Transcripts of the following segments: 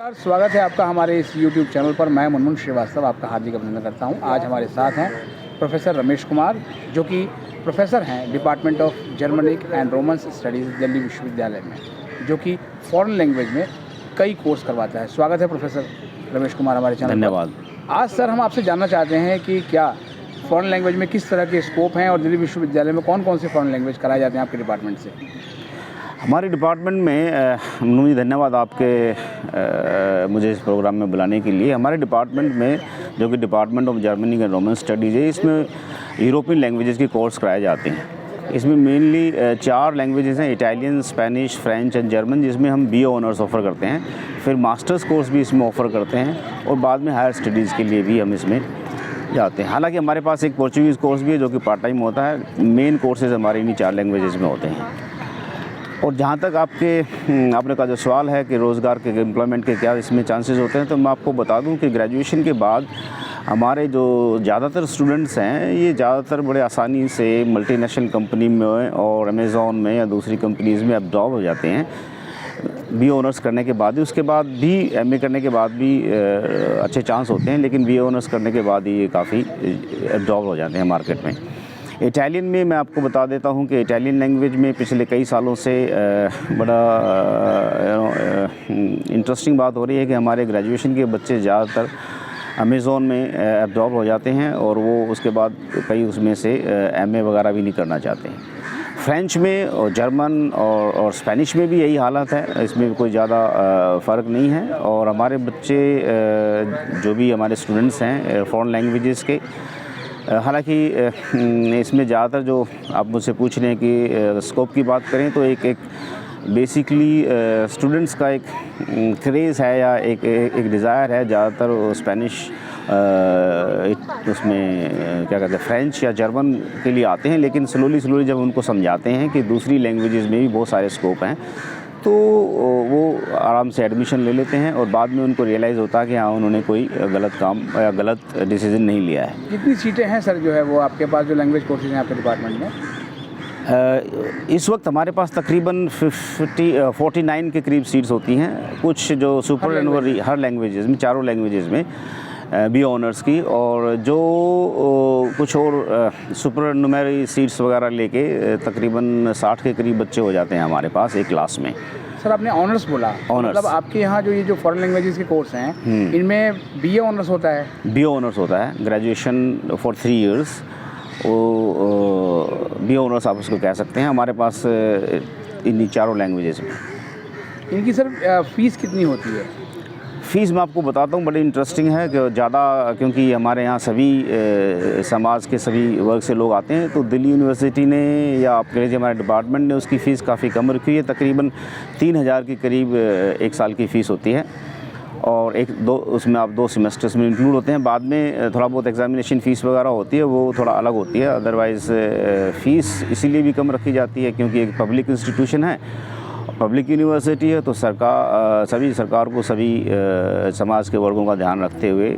नमस्कार, स्वागत है आपका हमारे इस YouTube चैनल पर। मैं मुनमुन श्रीवास्तव आपका हार्दिक अभिनंदन करता हूं। आज हमारे साथ हैं प्रोफेसर रमेश कुमार, जो कि प्रोफेसर हैं department of Germanic and Romans studies Delhi विश्वविद्यालय में, जो कि फॉरेन लैंग्वेज में कई कोर्स करवाता है। स्वागत है प्रोफेसर रमेश कुमार हमारे चैनल पर। धन्यवाद। आज सर हम आपसे जानना चाहते हैं कि क्या फॉरेन लैंग्वेज में किस तरह के स्कोप हैं और दिल्ली विश्वविद्यालय में कौन कौन से फॉरेन लैंग्वेज कराए जाते हैं आपके डिपार्टमेंट से। हमारे डिपार्टमेंट में मुझे धन्यवाद आपके मुझे इस प्रोग्राम में बुलाने के लिए। हमारे डिपार्टमेंट में, जो कि department of Germany and Roman studies है, इसमें यूरोपियन लैंग्वेजेस के कोर्स कराए जाते हैं। इसमें मेनली 4 लैंग्वेजेस हैं: Italian, Spanish, French and German, जिसमें हम BA ऑनर्स ऑफ़र करते हैं। फिर मास्टर्स कोर्स भी इसमें ऑफ़र करते हैं और बाद में हायर स्टडीज़ के लिए भी हम इसमें जाते हैं। हालांकि हमारे पास एक पोर्चुगीज़ कोर्स भी है, जो कि पार्ट टाइम होता है। मेन कोर्सेज हमारे इन्हीं 4 लैंग्वेजेस में होते हैं। और जहाँ तक आपने का जो सवाल है कि रोज़गार के, एम्प्लॉयमेंट के क्या इसमें चांसेस होते हैं, तो मैं आपको बता दूं कि ग्रेजुएशन के बाद हमारे जो ज़्यादातर स्टूडेंट्स हैं, ये ज़्यादातर बड़े आसानी से मल्टीनेशनल कंपनी में और अमेज़ॉन में या दूसरी कंपनीज़ में एब्जॉर्ब हो जाते हैं BA ऑनर्स करने के बाद ही। उसके बाद भी MA करने के बाद भी अच्छे चांस होते हैं, लेकिन BA ऑनर्स करने के बाद ही ये काफ़ी एब्जॉर्ब हो जाते हैं मार्केट में। इटालियन में मैं आपको बता देता हूँ कि इटालियन लैंग्वेज में पिछले कई सालों से बड़ा इंटरेस्टिंग बात हो रही है कि हमारे ग्रेजुएशन के बच्चे ज़्यादातर अमेज़ॉन में एब्जॉर्ब हो जाते हैं और वो उसके बाद कई उसमें से MA वगैरह भी नहीं करना चाहते हैं। फ्रेंच में और जर्मन और स्पेनिश में भी यही हालत है, इसमें कोई ज़्यादा फ़र्क नहीं है। और हमारे बच्चे जो भी हमारे स्टूडेंट्स हैं फॉरेन लैंग्वेजेस के, हालांकि इसमें ज़्यादातर जो आप मुझसे पूछ रहे हैं कि स्कोप की बात करें, तो एक बेसिकली स्टूडेंट्स का एक क्रेज़ है या एक डिज़ायर है ज़्यादातर स्पेनिश, उसमें क्या कहते हैं, फ्रेंच या जर्मन के लिए आते हैं। लेकिन स्लोली जब उनको समझाते हैं कि दूसरी लैंग्वेजेस में भी बहुत सारे स्कोप हैं, तो वो आराम से एडमिशन ले लेते हैं और बाद में उनको रियलाइज़ होता है कि हाँ, उन्होंने कोई गलत काम या गलत डिसीजन नहीं लिया है। कितनी सीटें हैं सर जो है वो आपके पास, जो लैंग्वेज कोर्सेज हैं आपके डिपार्टमेंट में? इस वक्त हमारे पास तकरीबन 49 के करीब सीट्स होती हैं। कुछ जो सुपर हर लैंग्वेजेस में, चारों लैंग्वेजेस में BA ऑनर्स की, और जो कुछ और सुपर नुमेरी सीट्स वगैरह लेके तकरीबन 60 के करीब बच्चे हो जाते हैं हमारे पास एक क्लास में। सर आपने ऑनर्स बोला, ऑनर्स मतलब आपके यहाँ जो ये जो फॉरेन लैंग्वेजेस के कोर्स हैं, इनमें BA ऑनर्स होता है? BA ऑनर्स होता है, ग्रेजुएशन फॉर 3 इयर्स। वो BA ऑनर्स आप उसको कह सकते हैं हमारे पास इन्हीं चारों लैंग्वेजेस में। इनकी सर फीस कितनी होती है? फ़ीस मैं आपको बताता हूँ, बड़ी इंटरेस्टिंग है कि ज़्यादा, क्योंकि हमारे यहाँ सभी समाज के सभी वर्ग से लोग आते हैं, तो दिल्ली यूनिवर्सिटी ने या आप कह लीजिए हमारे डिपार्टमेंट ने उसकी फ़ीस काफ़ी कम रखी हुई है। तकरीबन 3000 के करीब 1 साल की फ़ीस होती है, और उसमें आप 2 सेमेस्टर्स में इंक्लूड होते हैं। बाद में थोड़ा बहुत एग्जामिनेशन फ़ीस वगैरह होती है, वो थोड़ा अलग होती है। अदरवाइज़ फ़ीस इसीलिए भी कम रखी जाती है क्योंकि एक पब्लिक इंस्टीट्यूशन है, पब्लिक यूनिवर्सिटी है, तो सभी सरकार को सभी समाज के वर्गों का ध्यान रखते हुए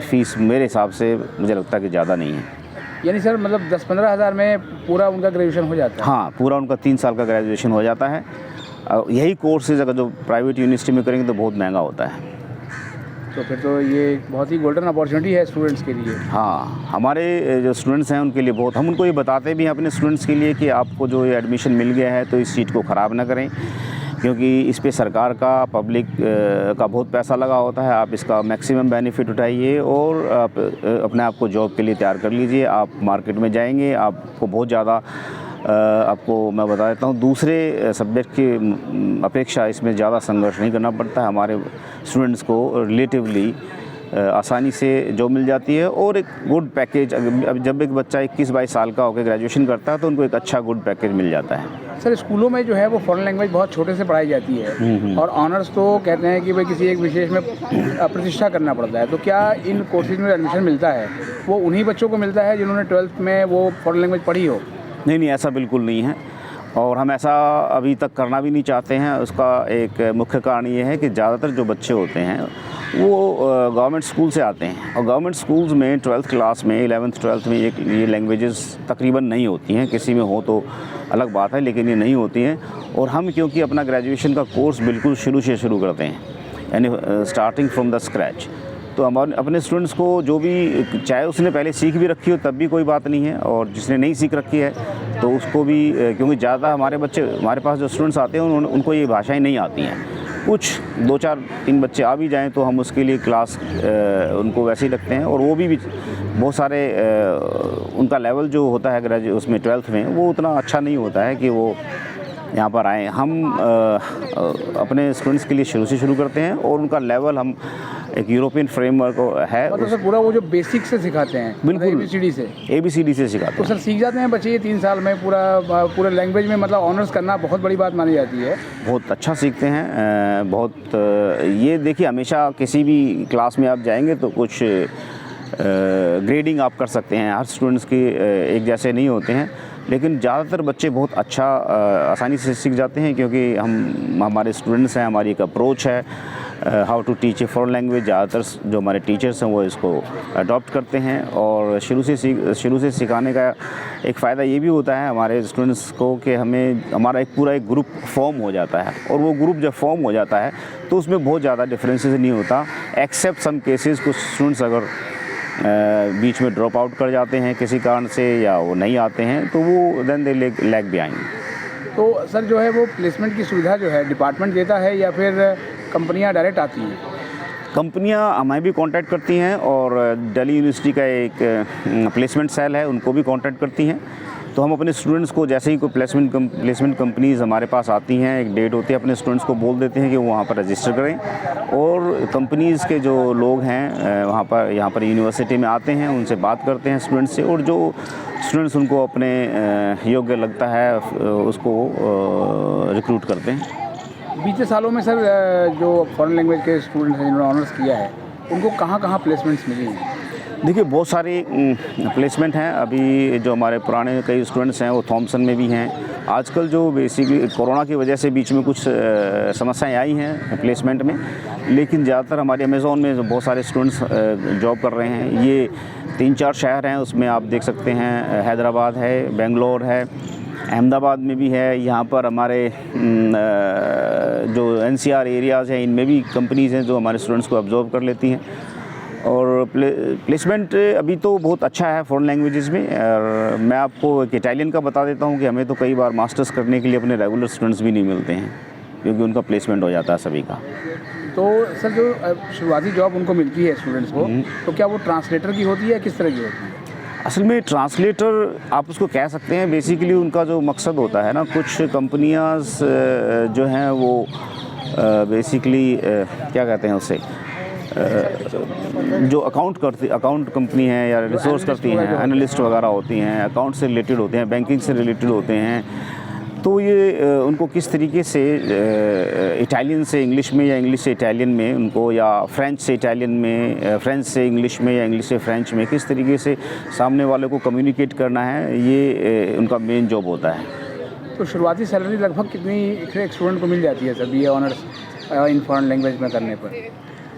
फ़ीस मेरे हिसाब से मुझे लगता है कि ज़्यादा नहीं है। यानी सर मतलब 10-15 हज़ार में पूरा उनका ग्रेजुएशन हो जाता है? हाँ, पूरा उनका 3 साल का ग्रेजुएशन हो जाता है। यही कोर्सेज अगर जो प्राइवेट यूनिवर्सिटी में करेंगे तो बहुत महंगा होता है। तो फिर तो ये बहुत ही गोल्डन अपॉर्चुनिटी है स्टूडेंट्स के लिए। हाँ, हमारे जो स्टूडेंट्स हैं उनके लिए बहुत, हम उनको ये बताते भी हैं अपने स्टूडेंट्स के लिए कि आपको जो ये एडमिशन मिल गया है तो इस सीट को ख़राब ना करें, क्योंकि इस पे सरकार का, पब्लिक का बहुत पैसा लगा होता है। आप इसका मैक्सिमम बेनिफिट उठाइए और आप अपने आप को जॉब के लिए तैयार कर लीजिए। आप मार्केट में जाएंगे, आपको बहुत ज़्यादा आपको मैं बता देता हूँ, दूसरे सब्जेक्ट की अपेक्षा इसमें ज़्यादा संघर्ष नहीं करना पड़ता है। हमारे स्टूडेंट्स को रिलेटिवली आसानी से जॉब मिल जाती है और एक गुड पैकेज। अब जब एक बच्चा 21-22 साल का होकर ग्रेजुएशन करता है तो उनको एक अच्छा गुड पैकेज मिल जाता है। सर स्कूलों में जो है वो फॉरेन लैंग्वेज बहुत छोटे से पढ़ाई जाती है, और ऑनर्स तो कहते हैं कि भाई किसी एक विशेष में प्रतिष्ठा करना पड़ता है। तो क्या इन कोर्सेज में एडमिशन मिलता है वो उन्हीं बच्चों को मिलता है जिन्होंने 12th में वो फॉरेन लैंग्वेज पढ़ी हो? नहीं, ऐसा बिल्कुल नहीं है, और हम ऐसा अभी तक करना भी नहीं चाहते हैं। उसका एक मुख्य कारण ये है कि ज़्यादातर जो बच्चे होते हैं वो गवर्नमेंट स्कूल से आते हैं, और गवर्नमेंट स्कूल्स में 12th क्लास में, 11th 12th में ये लैंग्वेजेस तकरीबन नहीं होती हैं। किसी में हो तो अलग बात है, लेकिन ये नहीं होती हैं। और हम क्योंकि अपना ग्रेजुएशन का कोर्स बिल्कुल शुरू से शुरू करते हैं, यानी स्टार्टिंग फ्रॉम द स्क्रैच। तो हमारे अपने स्टूडेंट्स को जो भी, चाहे उसने पहले सीख भी रखी हो तब भी कोई बात नहीं है, और जिसने नहीं सीख रखी है तो उसको भी, क्योंकि ज़्यादा हमारे पास जो स्टूडेंट्स आते हैं उनको ये भाषाएं नहीं आती हैं। कुछ 2 4 3 बच्चे आ भी जाएं तो हम उसके लिए क्लास उनको वैसे ही रखते हैं, और वो भी बहुत सारे उनका लेवल जो होता है ग्रेजुएट उसमें 12th में वो उतना अच्छा नहीं होता है कि वो यहाँ पर आएँ। हम अपने स्टूडेंट्स के लिए शुरू से शुरू करते हैं, और उनका लेवल हम एक यूरोपियन फ्रेमवर्क है। मतलब सर पूरा वो जो बेसिक से सिखाते हैं, बिल्कुल ABCD से सिखाते हैं। तो सर सीख जाते हैं बच्चे ये 3 साल में पूरा लैंग्वेज में, मतलब ऑनर्स करना बहुत बड़ी बात मानी जाती है। बहुत अच्छा सीखते हैं, बहुत ये देखिए, हमेशा किसी भी क्लास में आप जाएंगे तो कुछ ग्रेडिंग आप कर सकते हैं, हर स्टूडेंट्स की एक जैसे नहीं होते हैं, लेकिन ज़्यादातर बच्चे बहुत अच्छा आसानी से सीख जाते हैं, क्योंकि हमारे स्टूडेंट्स हैं, हमारी एक अप्रोच है how to teach a foreign language. ज़्यादातर जो हमारे टीचर्स हैं वो इसको अडॉप्ट करते हैं, और शुरू से सिखाने का एक फ़ायदा ये भी होता है हमारे स्टूडेंट्स को कि हमारा एक ग्रुप फॉर्म हो जाता है, और वो ग्रुप जब फॉर्म हो जाता है तो उसमें बहुत ज़्यादा डिफरेंसेस नहीं होता, एक्सेप्ट सम केसेस कुछ स्टूडेंट्स अगर बीच में ड्रॉप आउट कर जाते हैं किसी कारण से, या वो नहीं आते हैं तो वो देन दे लैग बिहाइंड। तो सर जो है वो प्लेसमेंट की सुविधा जो है डिपार्टमेंट देता है या फिर कंपनियां डायरेक्ट आती हैं? कंपनियां हमें भी कांटेक्ट करती हैं, और दिल्ली यूनिवर्सिटी का एक प्लेसमेंट सेल है उनको भी कांटेक्ट करती हैं। तो हम अपने स्टूडेंट्स को जैसे ही कोई प्लेसमेंट कंपनीज़ हमारे पास आती हैं, एक डेट होती है, अपने स्टूडेंट्स को बोल देते हैं कि वो वहाँ पर रजिस्टर करें, और कंपनीज़ के जो लोग हैं यहाँ पर यूनिवर्सिटी में आते हैं, उनसे बात करते हैं स्टूडेंट्स से, और जो स्टूडेंट्स उनको अपने योग्य लगता है उसको रिक्रूट करते हैं। बीते सालों में सर जो फॉरेन लैंग्वेज के स्टूडेंट्स हैं जिन्होंने ऑनर्स किया है, उनको कहाँ प्लेसमेंट्स मिली हैं? देखिए, बहुत सारे प्लेसमेंट हैं। अभी जो हमारे पुराने कई स्टूडेंट्स हैं वो थॉमसन में भी हैं। आजकल जो बेसिकली कोरोना की वजह से बीच में कुछ समस्याएं आई हैं प्लेसमेंट में, लेकिन ज़्यादातर हमारे अमेज़ॉन में बहुत सारे स्टूडेंट्स जॉब कर रहे हैं। ये 3-4 शहर हैं, उसमें आप देख सकते हैं हैदराबाद है, बेंगलोर है, अहमदाबाद में भी है। यहाँ पर हमारे जो NCR एरियाज़ हैं इनमें भी कंपनीज़ हैं जो हमारे स्टूडेंट्स को अब्जॉर्व कर लेती हैं, और प्लेसमेंट अभी तो बहुत अच्छा है फॉरेन लैंग्वेजेस में। और मैं आपको एक इटालियन का बता देता हूँ कि हमें तो कई बार मास्टर्स करने के लिए अपने रेगुलर स्टूडेंट्स भी नहीं मिलते हैं, क्योंकि उनका प्लेसमेंट हो जाता है सभी का। तो सर जो शुरुआती जॉब उनको मिलती है स्टूडेंट्स को, तो क्या वो ट्रांसलेटर की होती है, किस तरह की होती है? असल में ट्रांसलेटर आप उसको कह सकते हैं। बेसिकली उनका जो मकसद होता है ना, कुछ कंपनियाँ जो हैं वो बेसिकली क्या कहते हैं उससे, जो अकाउंट कंपनी है या रिसोर्स करती हैं, एनालिस्ट वगैरह होती हैं, अकाउंट से रिलेटेड होते हैं, बैंकिंग से रिलेटेड होते हैं, तो ये उनको किस तरीके से इटालियन से इंग्लिश में या इंग्लिश से इटालियन में उनको, या फ्रेंच से इटालियन में, फ्रेंच से इंग्लिश में या इंग्लिश से फ्रेंच में किस तरीके से सामने वाले को कम्युनिकेट करना है, ये उनका मेन जॉब होता है। तो शुरुआती सैलरी लगभग कितनी एक स्टूडेंट को मिल जाती है sir BA honours in foreign language में करने पर?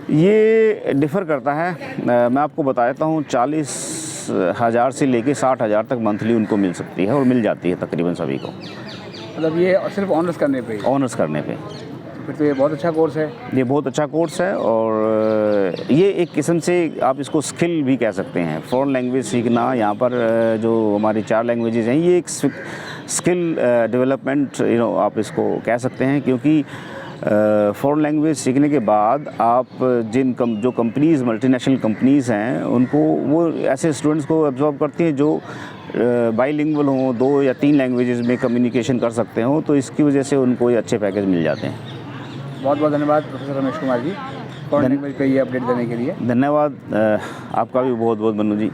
ये डिफ़र करता है। मैं आपको बता देता हूँ, 40,000 से लेके 60,000 तक मंथली उनको मिल सकती है, और मिल जाती है तकरीबन सभी को। मतलब ये सिर्फ ऑनर्स करने पे? ऑनर्स करने पे। फिर तो ये बहुत अच्छा कोर्स है। ये बहुत अच्छा कोर्स है, और ये एक किस्म से आप इसको स्किल भी कह सकते हैं। फॉरेन लैंग्वेज सीखना, यहाँ पर जो हमारी 4 लैंग्वेजेस हैं, ये एक स्किल डेवलपमेंट आप इसको कह सकते हैं, क्योंकि फॉरेन लैंग्वेज सीखने के बाद आप जो कंपनीज़, मल्टीनेशनल कंपनीज़ हैं, उनको वो ऐसे स्टूडेंट्स को एब्जॉर्ब करती हैं जो बाईलिंगुअल हों, 2 या 3 लैंग्वेजेस में कम्युनिकेशन कर सकते हों, तो इसकी वजह से उनको ये अच्छे पैकेज मिल जाते हैं। बहुत बहुत धन्यवाद professor Ramesh Kumar ji, foreign language पे ये अपडेट देने के लिए। धन्यवाद आपका भी बहुत बहुत, मनु जी।